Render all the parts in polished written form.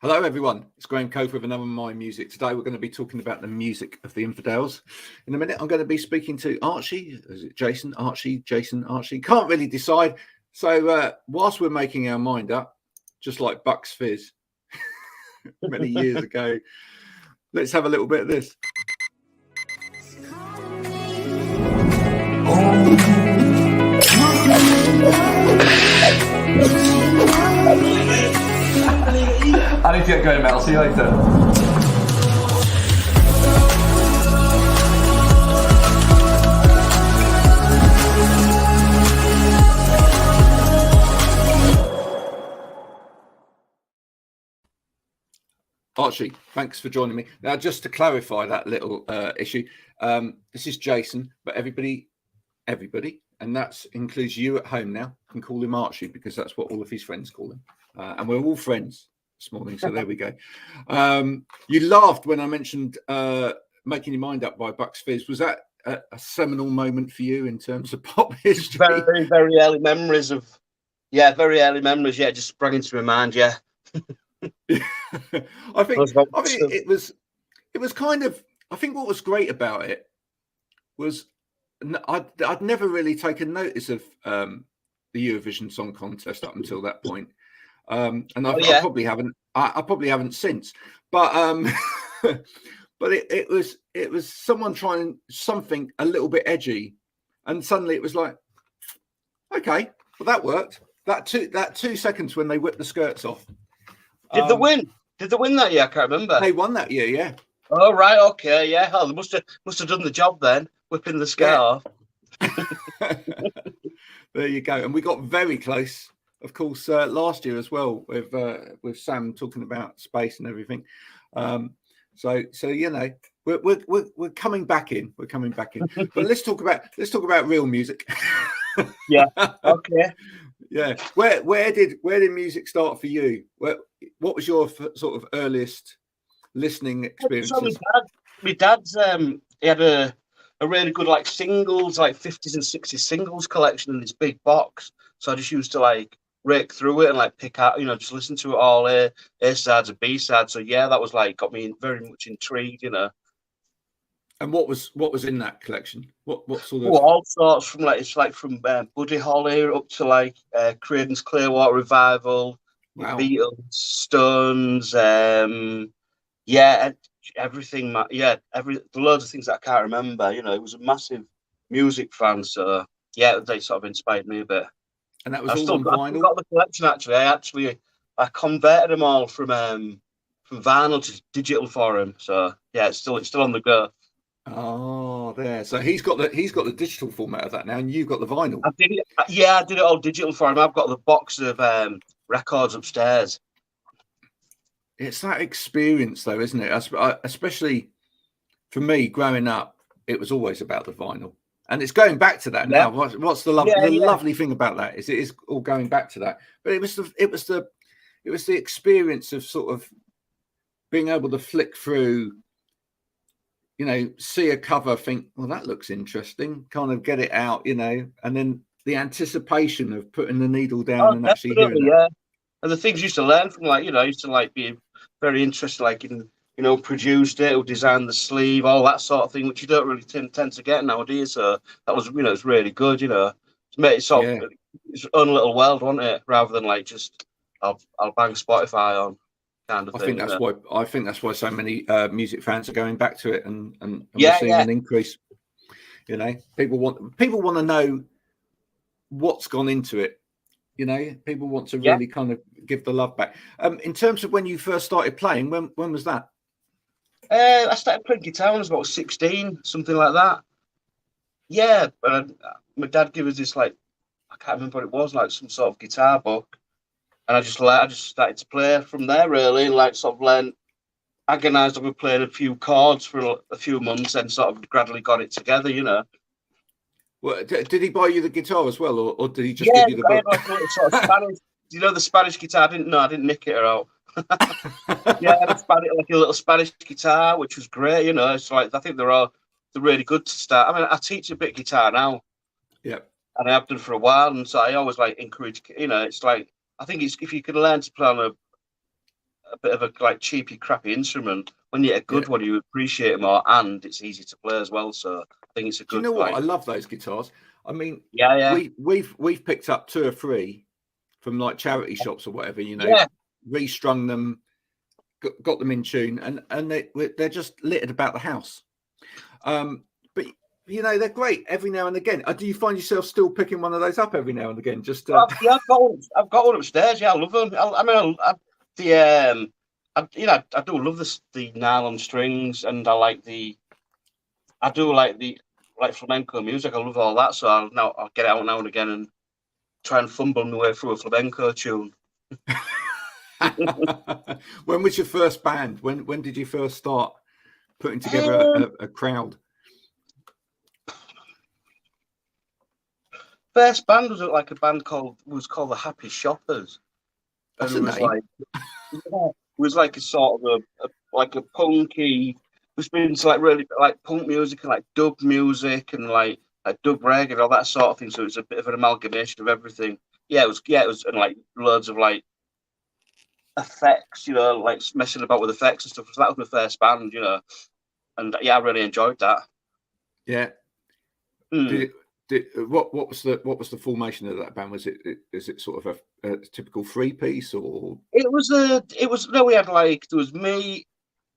Hello, everyone. It's Graham Coath with another My Music. Today, we're going to be talking about the music of the Infidels. In a minute, I'm going to be speaking to Archie. Is it Jason? Archie? Can't really decide. So, whilst we're making our mind up, just like Bucks Fizz many years ago, let's have a little bit of this. I need to get going, Mel. See you later. Archie, thanks for joining me. Now, just to clarify that little issue, this is Jason, but everybody, and that includes you at home now, can call him Archie because that's what all of his friends call him. And we're all friends this morning, so there we go. You laughed when I mentioned Making Your Mind Up by Bucks Fizz. Was that a seminal moment for you in terms of pop history? Very, very early memories of, just sprang into my mind, I think it was kind of, I think what was great about it was I'd never really taken notice of the Eurovision Song Contest up until that point. And I probably haven't since, but but it was someone trying something a little bit edgy, and suddenly it was like, okay, well that worked. That 2 seconds when they whipped the skirts off. Did they win? Did they win that year? I can't remember. They won that year, yeah. Oh right, okay, yeah. Oh, they must have done the job then, whipping the skirt off. There you go. And we got very close, of course, last year as well, with Sam talking about space and everything. So you know, we're coming back in. We're coming back in. But let's talk about real music. Yeah. Okay. Yeah. Where did music start for you? What was your sort of earliest listening experiences? So my dad's he had a really good like singles, like 50s and 60s singles collection in this big box. So I just used to like rake through it and like pick out, just listen to it all, A sides and B sides. So yeah, that was like got me very much intrigued, And what was in that collection? What sort of? Oh, all sorts from from Buddy Holly up to like Creedence Clearwater Revival, Wow. Beatles, Stones, everything. Loads of things that I can't remember. It was a massive music fan, so yeah, they sort of inspired me a bit. And that was all on vinyl. I got the collection actually. I converted them all from vinyl to digital for him. So yeah, it's still on the go. Oh, there. So he's got the digital format of that now, and you've got the vinyl. I did it all digital for him. I've got the box of records upstairs. It's that experience, though, isn't it? Especially for me, growing up, it was always about the vinyl, and it's going back to that now. What's the lovely thing about that is it is all going back to that. But it was the experience of sort of being able to flick through. See a cover, think, well, that looks interesting, kind of get it out, and then the anticipation of putting the needle down and actually hearing it. Yeah. And the things you used to learn from, I used to be very interested, in, produced it or designed the sleeve, all that sort of thing, which you don't really tend to get nowadays. So that was, it's really good, to make it sort of its own little world, wasn't it? Rather than just, I'll bang Spotify on. Kind of thing, I think that's why so many music fans are going back to it, and we're seeing an increase. People want to know what's gone into it. People want to really kind of give the love back. In terms of when you first started playing, when was that? I started playing guitar when I was about 16, something like that. Yeah, but my dad gave us this I can't remember what it was, some sort of guitar book. And I just started to play from there, really, and agonised over playing a few chords for a few months, and sort of gradually got it together, Well, did he buy you the guitar as well, or did he just give you the book? Sort of Spanish. Do you know the Spanish guitar? I didn't nick it out. Yeah, I had a little Spanish guitar, which was great, It's I think they're really good to start. I mean, I teach a bit of guitar now. Yeah. And I have done for a while, and so I always encourage, it's I think it's if you can learn to play on a bit of a like cheapy, crappy instrument. When you get a good Yeah. one, you appreciate it more, and it's easy to play as well. So I think it's a Do you good know what? like. I love those guitars. I mean, Yeah. we've picked up 2 or 3 from like charity shops or whatever. You know, Yeah. restrung them, got them in tune, and they're just littered about the house. But you know, they're great every now and again. Do you find yourself still picking one of those up every now and again? Just Yeah, I've got one upstairs. Yeah, I love them. I mean, I do love the nylon strings, and I do like the flamenco music. I love all that. So I'll get it out now and again and try and fumble my way through a flamenco tune. When was your first band? When did you first start putting together a crowd? First band was like a band called the Happy Shoppers, and That's it a was name. like it was like a sort of a punky. We've been to like really like punk music and like dub music and like dub reggae and all that sort of thing. So it was a bit of an amalgamation of everything. Yeah, it was and like loads of like effects, you know, like messing about with effects and stuff. So that was my first band, you know, and yeah, I really enjoyed that. Yeah. What was the formation of that band? Is it sort of a typical 3-piece or? It was no, we had like there was me.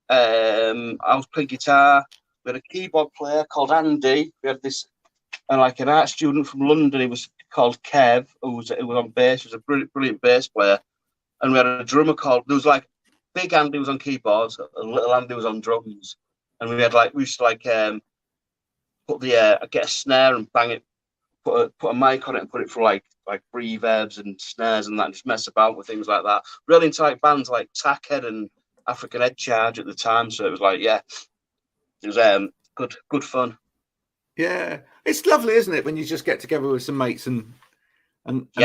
I was playing guitar. We had a keyboard player called Andy. We had this and like an art student from London. He was called Kev, who was on bass. He was a brilliant bass player. And we had a drummer there was like Big Andy was on keyboards, and Little Andy was on drums. And we used to get a snare and bang it, put a mic on it and put it through like reverbs and snares and that, and just mess about with things like that. Really into like bands like Tackhead and African Head Charge at the time. So it was like, yeah, it was good fun. Yeah, it's lovely, isn't it, when you just get together with some mates and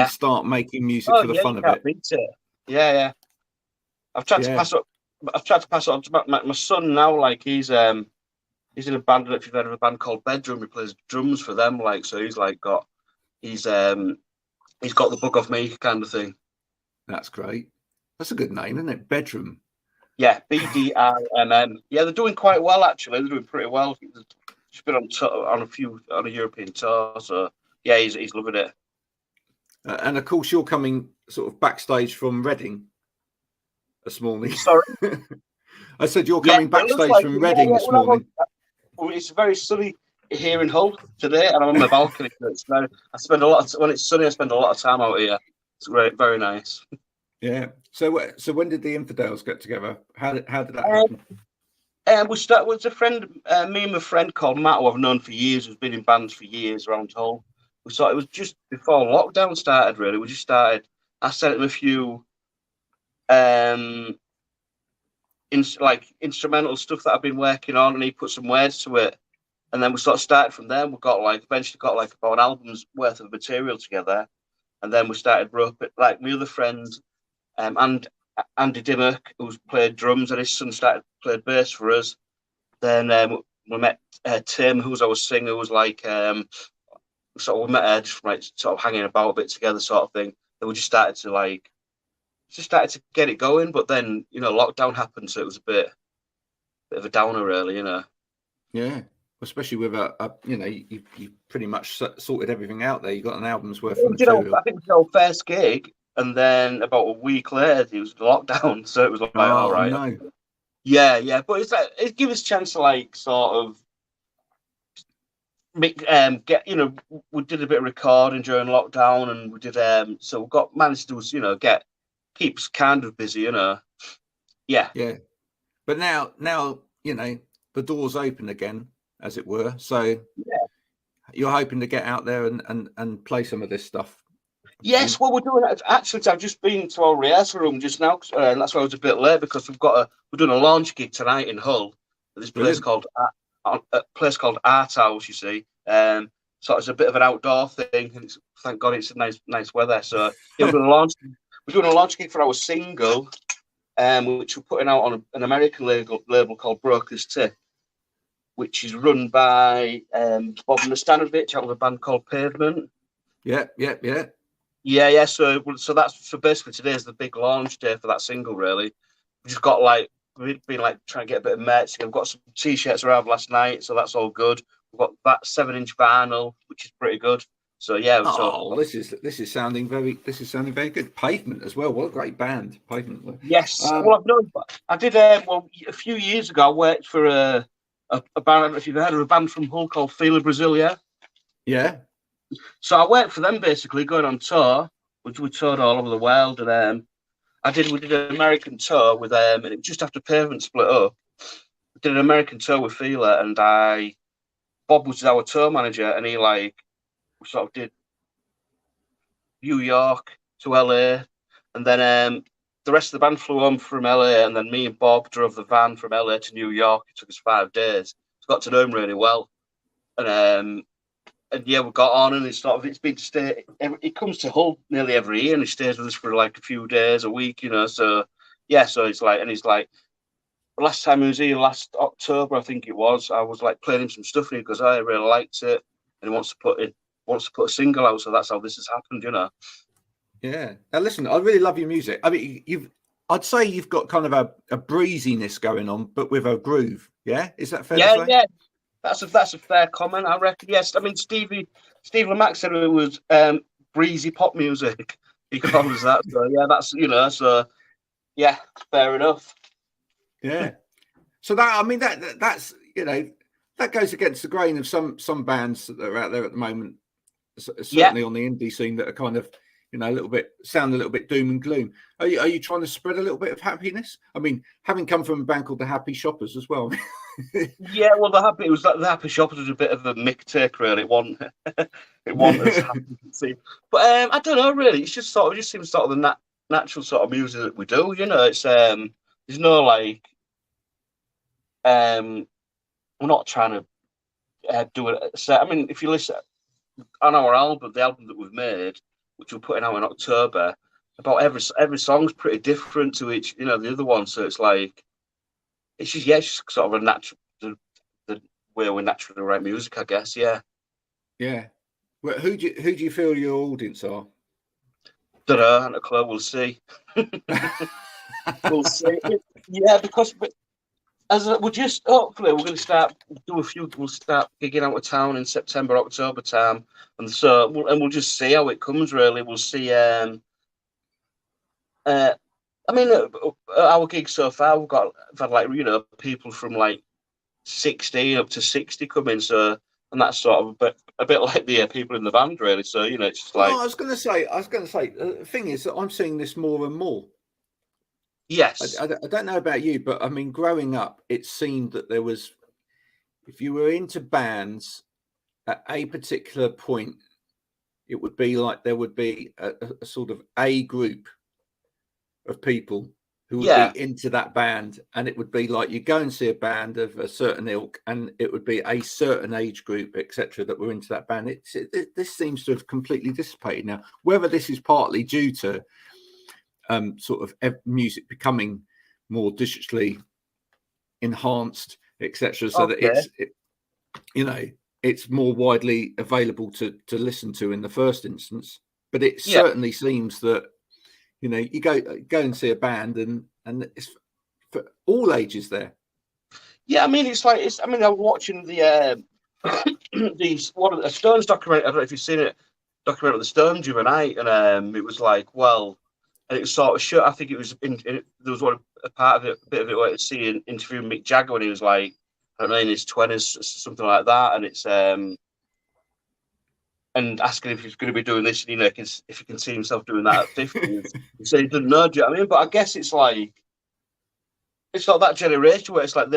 start making music for the fun of it. Beat it. Yeah. I've tried to pass it on to my son now. Like he's in a band. I don't know if you've heard of a band called Bedroom. He plays drums for them. Like so, he's got the bug off me kind of thing. That's great. That's a good name, isn't it? Bedroom. Yeah, BDRMM. Yeah, they're doing quite well actually. They're doing pretty well. He's been on a European tour. So yeah, he's loving it. And of course, you're coming sort of backstage from Reading this morning. Sorry, I said you're coming backstage from Reading this morning. It's very sunny here in Hull today, and I'm on my balcony. When it's sunny, I spend a lot of time out here. It's great, very nice. Yeah. So when did the Infidels get together? How did that happen? We started with a friend, me and my friend called Matt, who I've known for years, who's been in bands for years around Hull. We thought it was just before lockdown started, really. We just started. I sent him a few instrumental stuff that I've been working on, and he put some words to it. And then we sort of started from there. We eventually got about an album's worth of material together. And then we started like my other friend, and Andy Dimmock, who's played drums, and his son played bass for us. Then we met Tim, who was our singer, who was like we met her just sort of hanging about a bit together, sort of thing. Then we just started to get it going, but then lockdown happened, so it was a bit of a downer, really, Yeah, especially with you pretty much sorted everything out there. You got an album's worth of material. I think it was our first gig, and then about a week later, it was lockdown, so it was like, all right, no. Yeah, but it's like it gives us a chance to sort of we did a bit of recording during lockdown, and we did so we managed to keep us kind of busy, Yeah. But now the door's open again, as it were. So you're hoping to get out there and play some of this stuff. Yes, well, we're doing it. Actually, I've just been to our rehearsal room just now, and that's why I was a bit late, because we're doing a launch gig tonight in Hull at this place called Art House. You see, so it's a bit of an outdoor thing, and thank God it's a nice weather. So yeah, we're doing a launch gig for our single, which we're putting out on an American label called Broker's Tip, which is run by Bob Nastanovich out of a band called Pavement. Yeah. Yeah. So basically today is the big launch day for that single, really. we just got like we've been like trying to get a bit of merch. I've got some t-shirts around last night, so that's all good. We've got that 7-inch vinyl, which is pretty good. So yeah, Oh, this is sounding very good. Pavement as well. What a great band, Pavement. yes. Well, I've known. I did. Well, a few years ago, I worked for a band. I don't know if you've heard of a band from Hull called Feel of Brasilia. Yeah. So I worked for them basically, going on tour, which we toured all over the world, and we did an American tour with them, and it was just after Pavement split up. We did an American tour with Feeler, and Bob was our tour manager, and he we sort of did New York to LA, and then the rest of the band flew home from LA, and then me and Bob drove the van from LA to New York. It took us 5 days. So got to know him really well, and yeah, we got on, and it's been to stay. He comes to Hull nearly every year, and he stays with us for like a few days, a week, So yeah, so he's like, last time he was here, last October, I think it was, I was like playing him some stuff, and he goes, I really liked it, and he wants to put a single out, so that's how this has happened. Yeah. Now listen, I really love your music. I mean, I'd say you've got kind of a breeziness going on, but with a groove. Yeah, is that fair to say? Yeah. That's a fair comment, I reckon. Yes, I mean Steve Lamacq said it was breezy pop music. He calls that. So yeah, that's So yeah, fair enough. Yeah. So that's that goes against the grain of some bands that are out there at the moment. Certainly on the indie scene that are kind of sound a little bit doom and gloom. Are you trying to spread a little bit of happiness? I mean, having come from a band called the Happy Shoppers as well. Yeah, well, the Happy Shoppers was a bit of a mick take, really. It wasn't as happy as it. But I don't know, really. It's just seems sort of the natural sort of music that we do. It's there's no we're not trying to do it. So, I mean, if you listen on our album, the album that we've made, which we're putting out in October, about every song's pretty different to each, the other one. So it's like, it's just sort of a natural, the way we naturally write music, I guess. Yeah. Yeah. Well, who do you feel your audience are? Don't know, and a clue. We'll see. We'll see. Yeah, because hopefully we're going to start We'll start gigging out of town in September, October time, and so we'll just see how it comes. Really, we'll see. I mean, our gigs so far, we've had people from like 16 up to 60 come in. So, and that's sort of a bit like the people in the band, really. So, it's just like. I was going to say, the thing is that I'm seeing this more and more. Yes. I don't know about you, but I mean, growing up, it seemed that there was, if you were into bands at a particular point, it would be like there would be a sort of a group of people who would be into that band, and it would be like you go and see a band of a certain ilk, and it would be a certain age group, etc., that were into that band. This seems to have completely dissipated now. Whether this is partly due to sort of music becoming more digitally enhanced, etc., so that it's more widely available to listen to in the first instance. But it certainly seems that you go and see a band, and it's for all ages there. Yeah, I mean, I was watching the the Stones documentary. I don't know if you've seen it, documentary of the Stones the other night, and it was like, well, and it was sort of short. I think it was there was a part of it, a bit of it where it's seeing interviewing Mick Jagger when he was like, I don't know, in his 20s, something like that, and it's and asking if he's going to be doing this, and if he can see himself doing that at 50. He said he doesn't know. Do you know what I mean? But I guess it's like it's not that generation where it's like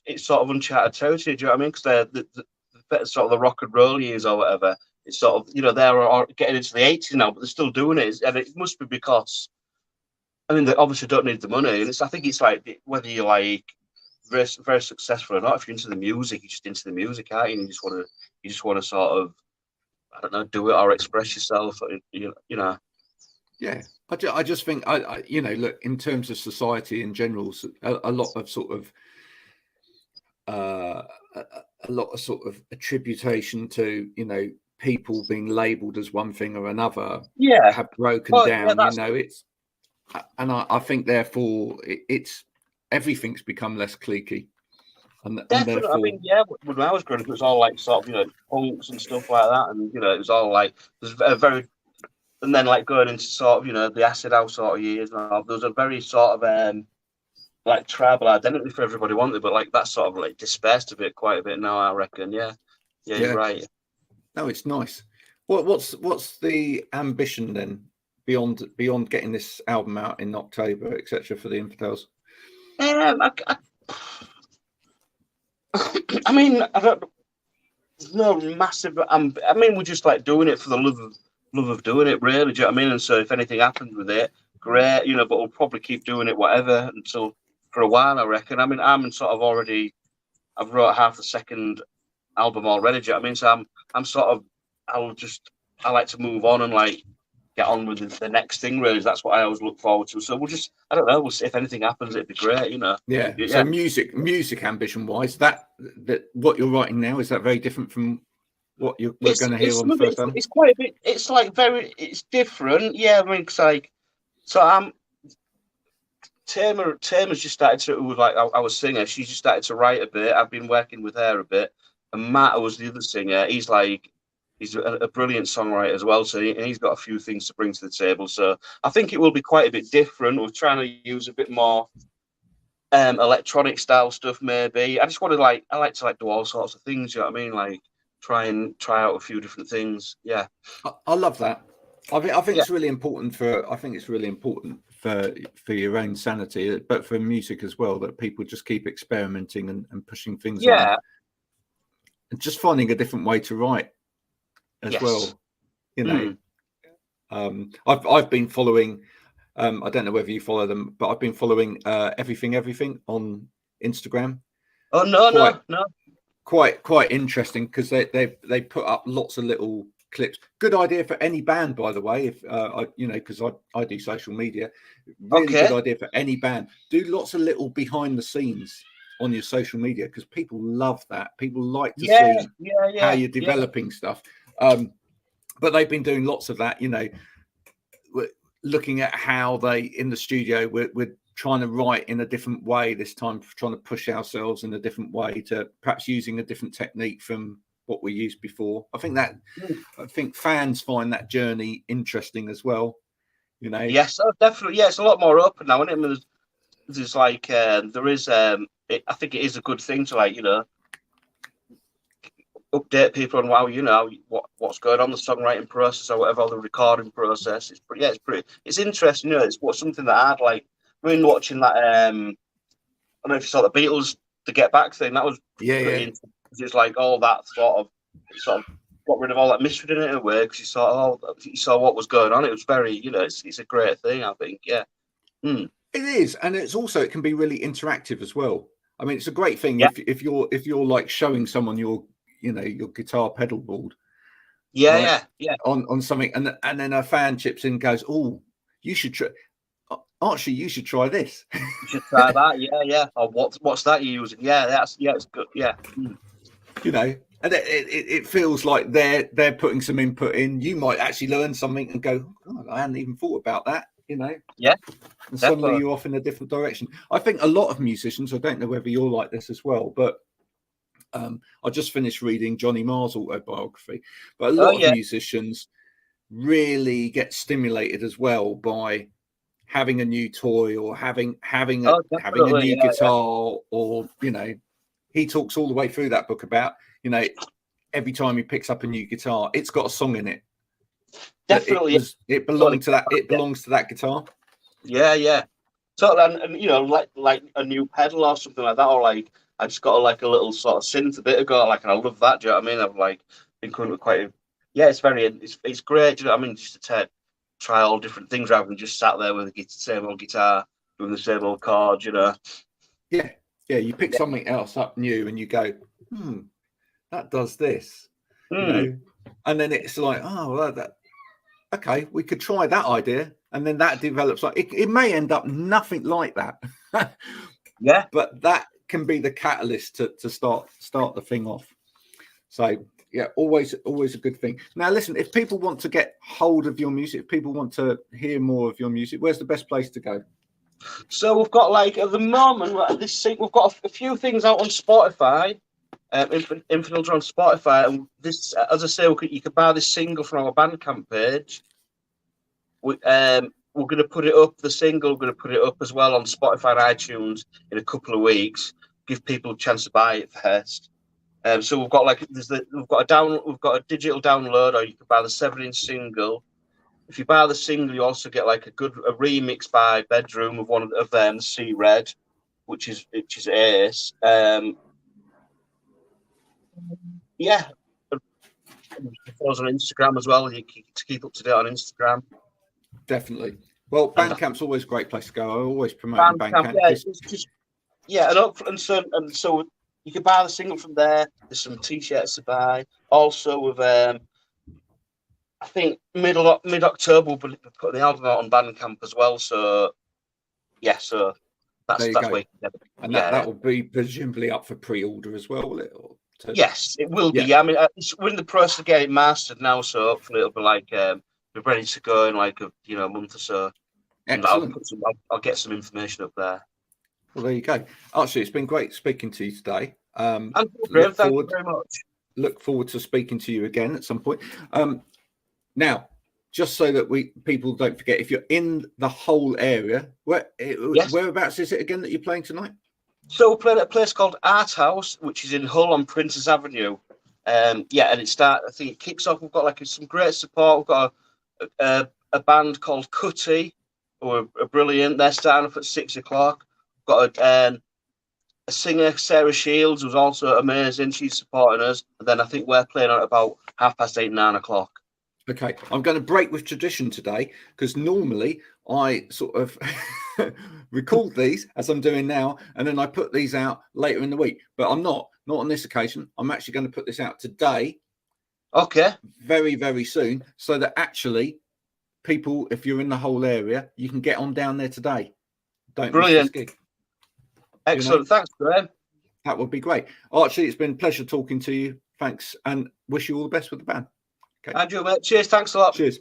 it's sort of uncharted territory. Do you know what I mean? Because they're the sort of the rock and roll years or whatever. It's sort of they're getting into the 80s now, but they're still doing it, and it must be because I mean they obviously don't need the money, and I think it's like whether you're like very, very successful or not. If you're into the music, you're just into the music, aren't you? And you just want to sort of, I don't know, do it or express yourself. Yeah, I just think look, in terms of society in general, a lot of sort of attributation to people being labelled as one thing or another have broken down. It's and I think therefore it's everything's become less cliquey, and Definitely. I therefore, mean, yeah, when I was growing up, it was all like sort of, punks and stuff like that. And, it was all like, there's a very, and then like going into sort of, the acid house sort of years, and all, there was a very sort of, like tribal identity for everybody wanted, but like that sort of like dispersed a bit, quite a bit now, I reckon. Yeah. Yeah, you're right. No, it's nice. What's the ambition then beyond getting this album out in October, etc., for the Infidels? I mean, I don't. There's no massive. I mean, we're just like doing it for the love of doing it, really. Do you know what I mean? And so, if anything happens with it, great. But we'll probably keep doing it, whatever, until for a while, I reckon. I mean, I'm sort of already. I've wrote half the second album already. Do you know what I mean? So I'm sort of. I like to move on and like get on with the next thing. Really, that's what I always look forward to. So we'll just. I don't know. We'll see. If anything happens, it'd be great. Yeah. Yeah. So music ambition wise, that what you're writing now, is that very different from what we're going to hear on the first album? It's quite a bit. It's like it's different. Yeah, I mean, it's like, so Tamer's just started to, who was like our singer. She's just started to write a bit. I've been working with her a bit, and Matt, was the other singer. He's a brilliant songwriter as well. So he's got a few things to bring to the table. So I think it will be quite a bit different. We're trying to use a bit more electronic style stuff, maybe. I just wanted I like to do all sorts of things. You know what I mean? Like try out a few different things. Yeah, I love that. I think it's really important for your own sanity, but for music as well, that people just keep experimenting and pushing things on, and just finding a different way to write as well. I've been following. I don't know whether you follow them, but I've been following Everything on Instagram. Oh no. Quite interesting, because they put up lots of little clips. Good idea for any band, by the way. If because I do social media, really good idea for any band. Do lots of little behind the scenes on your social media, because people love that. People like to see how you're developing stuff. But they've been doing lots of that. Looking at how they in the studio, we're trying to write in a different way this time, trying to push ourselves in a different way, to perhaps using a different technique from what we used before. I think fans find that journey interesting as well. Yes, definitely. Yeah, it's a lot more open now, isn't it? There's like there is. I think it is a good thing to update people on what's going on, the songwriting process or whatever, the recording process. It's interesting. It's something that I'd like. I mean, watching that. I don't know if you saw the Beatles, the Get Back thing. That was pretty interesting. It's like all that sort of got rid of all that mystery in it in a way, because you saw what was going on. It was very, it's a great thing, I think. Yeah. It is, and it can be really interactive as well. I mean, it's a great thing if you're like showing someone your guitar pedal board. Yeah. On something, and then a fan chips in and goes, "Oh, you should try. Archie, you should try this. You should try that." Yeah. Or what's that you're using? Yeah, it's good. Yeah. And it feels like they're putting some input in. You might actually learn something and go, "God, I hadn't even thought about that." Yeah. And suddenly you're off in a different direction. I think a lot of musicians, I don't know whether you're like this as well, but I just finished reading Johnny Marr's autobiography. But a lot of musicians really get stimulated as well by having a new toy, or having a new guitar, or he talks all the way through that book about every time he picks up a new guitar, it's got a song in it. Definitely, it belongs to that. It belongs to that guitar. Yeah. So, and like a new pedal or something like that, or like I just got a little sort of synth a bit ago, and I love that. Do you know what I mean? I've been quite. Yeah, it's it's great. Do you know what I mean? Just to try all different things rather than just sat there with the same old guitar doing the same old chords. Yeah. You pick something else up new, and you go, that does this. And then it's like, oh, well, okay, we could try that idea, and then that develops. Like it may end up nothing like that. Yeah, but that can be the catalyst to start the thing off. So yeah, always a good thing. Now listen, if people want to get hold of your music, if people want to hear more of your music, where's the best place to go? So we've got like at the moment we've got a few things out on Spotify. Infidels are on Spotify, and this, as I say, you can buy this single from our Bandcamp page. We're going to put it up. The single, we're going to put it up as well on Spotify and iTunes in a couple of weeks. Give people a chance to buy it first. So we've got we've got a digital download, or you can buy the 7-inch single. If you buy the single, you also get like a remix by Bedroom of one of them, C Red, which is ace. Yeah, follow us on Instagram as well. You keep up to date on Instagram. Definitely. Well, Bandcamp's always a great place to go. I always promote Bandcamp. Yeah, and so you can buy the single from there. There's some t-shirts to buy. Also, with I think mid October we'll be putting the album out on Bandcamp as well. So yeah, so that's where that will be presumably up for pre-order as well, will it? Yes, it will be. Yeah. I mean, we're in the process of getting it mastered now, so hopefully it'll be like be ready to go in like a month or so. Excellent. I'll get some information up there. Well, there you go. Archie, it's been great speaking to you today. Thank you very much. Look forward to speaking to you again at some point. Now, just so that people don't forget, if you're in the whole area, whereabouts is it again that you're playing tonight? So we're playing at a place called Art House, which is in Hull on Princes Avenue. And I think it kicks off. We've got like some great support. We've got a band called Coath, who are brilliant. They're starting off at 6 o'clock. We've got a singer, Sarah Shields, who's also amazing. She's supporting us. And then I think we're playing at about 8:30, 9 o'clock. Okay, I'm going to break with tradition today because normally I sort of record these as I'm doing now, and then I put these out later in the week. But I'm not on this occasion. I'm actually going to put this out today. Okay. Very, very soon, so that actually people, if you're in the whole area, you can get on down there today. Don't miss this gig. Excellent. Thanks, Graham. That would be great. Archie, it's been a pleasure talking to you. Thanks, and wish you all the best with the band. Okay. Andrew, mate. Cheers. Thanks a lot. Cheers.